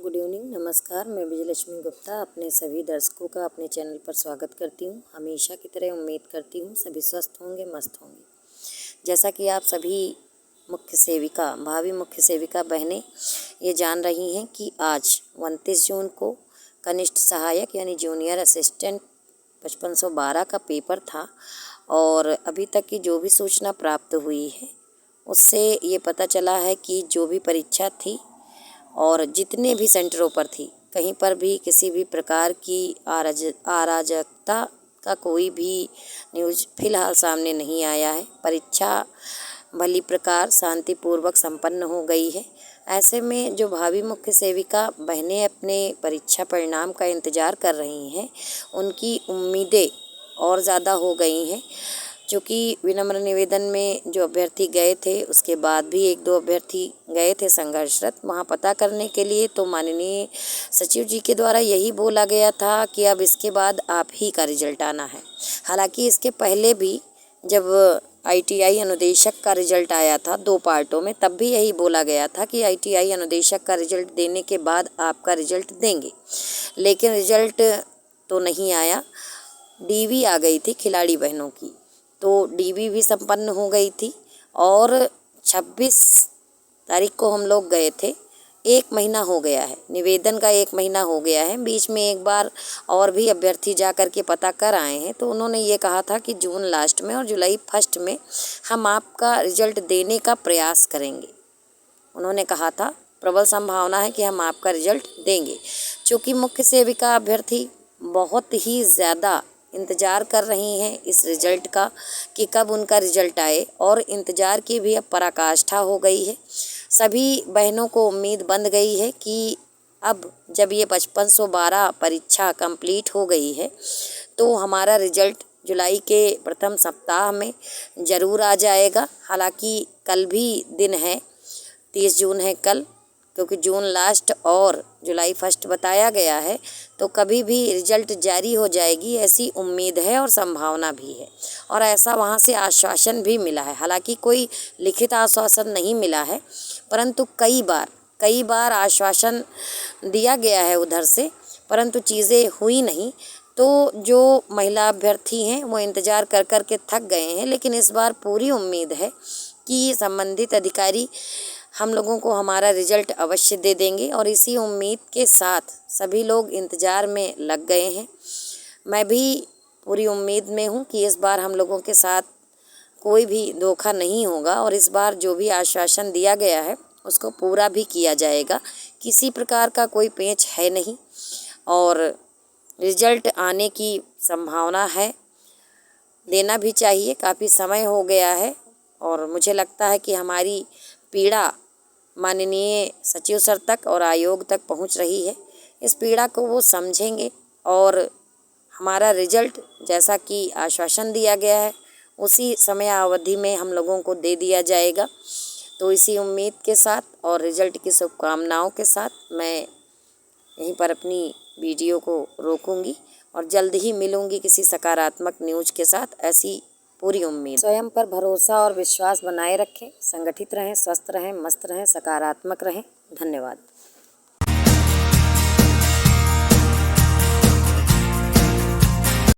Good evening, नमस्कार। मैं विजयलक्ष्मी गुप्ता अपने सभी दर्शकों का अपने चैनल पर स्वागत करती हूँ। हमेशा की तरह उम्मीद करती हूँ सभी स्वस्थ होंगे, मस्त होंगे। जैसा कि आप सभी भावी मुख्य सेविका बहनें ये जान रही हैं कि आज 29 जून को कनिष्ठ सहायक यानी जूनियर असिस्टेंट 5512 का पेपर था और अभी तक की जो भी सूचना प्राप्त हुई है उससे ये पता चला है कि जो भी परीक्षा थी और जितने भी सेंटरों पर थी, कहीं पर भी किसी भी प्रकार की अराजकता का कोई भी न्यूज़ फिलहाल सामने नहीं आया है। परीक्षा भली प्रकार शांतिपूर्वक संपन्न हो गई है। ऐसे में जो भावी मुख्य सेविका बहनें अपने परीक्षा परिणाम का इंतज़ार कर रही हैं, उनकी उम्मीदें और ज़्यादा हो गई हैं। चूँकि विनम्र निवेदन में जो अभ्यर्थी गए थे उसके बाद भी एक दो अभ्यर्थी गए थे संघर्षरत वहाँ पता करने के लिए, तो माननीय सचिव जी के द्वारा यही बोला गया था कि अब इसके बाद आप ही का रिजल्ट आना है। हालांकि इसके पहले भी जब ITI अनुदेशक का रिजल्ट आया था 2 पार्टों में, तब भी यही बोला गया था कि ITI अनुदेशक का रिजल्ट देने के बाद आपका रिजल्ट देंगे, लेकिन रिजल्ट तो नहीं आया। DV आ गई थी खिलाड़ी बहनों की, तो DV भी संपन्न हो गई थी और 26 तारीख को हम लोग गए थे। 1 महीना हो गया है, निवेदन का 1 महीना हो गया है। बीच में एक बार और भी अभ्यर्थी जा कर के पता कर आए हैं, तो उन्होंने ये कहा था कि जून लास्ट में और जुलाई फर्स्ट में हम आपका रिजल्ट देने का प्रयास करेंगे। उन्होंने कहा था प्रबल संभावना है कि हम आपका रिजल्ट देंगे। चूँकि मुख्य सेविका अभ्यर्थी बहुत ही ज़्यादा इंतज़ार कर रही हैं इस रिज़ल्ट का कि कब उनका रिज़ल्ट आए, और इंतज़ार की भी अब पराकाष्ठा हो गई है। सभी बहनों को उम्मीद बंध गई है कि अब जब ये 5512 परीक्षा कंप्लीट हो गई है तो हमारा रिज़ल्ट जुलाई के प्रथम सप्ताह में ज़रूर आ जाएगा। हालांकि कल भी दिन है, 30 जून है कल, क्योंकि जून लास्ट और जुलाई फर्स्ट बताया गया है, तो कभी भी रिजल्ट जारी हो जाएगी ऐसी उम्मीद है और संभावना भी है। और ऐसा वहाँ से आश्वासन भी मिला है। हालांकि कोई लिखित आश्वासन नहीं मिला है, परंतु कई बार आश्वासन दिया गया है उधर से, परंतु चीज़ें हुई नहीं। तो जो महिला अभ्यर्थी हैं वो इंतज़ार कर कर के थक गए हैं, लेकिन इस बार पूरी उम्मीद है कि संबंधित अधिकारी हम लोगों को हमारा रिजल्ट अवश्य दे देंगे, और इसी उम्मीद के साथ सभी लोग इंतज़ार में लग गए हैं। मैं भी पूरी उम्मीद में हूँ कि इस बार हम लोगों के साथ कोई भी धोखा नहीं होगा और इस बार जो भी आश्वासन दिया गया है उसको पूरा भी किया जाएगा। किसी प्रकार का कोई पेंच है नहीं और रिजल्ट आने की संभावना है, देना भी चाहिए। काफ़ी समय हो गया है और मुझे लगता है कि हमारी पीड़ा माननीय सचिव सर तक और आयोग तक पहुंच रही है। इस पीड़ा को वो समझेंगे और हमारा रिजल्ट जैसा कि आश्वासन दिया गया है उसी समय अवधि में हम लोगों को दे दिया जाएगा। तो इसी उम्मीद के साथ और रिजल्ट की शुभकामनाओं के साथ मैं यहीं पर अपनी वीडियो को रोकूंगी और जल्द ही मिलूंगी किसी सकारात्मक न्यूज़ के साथ, ऐसी पूरी उम्मीद। स्वयं पर भरोसा और विश्वास बनाए रखें, संगठित रहें, स्वस्थ रहें, मस्त रहें, सकारात्मक रहें। धन्यवाद।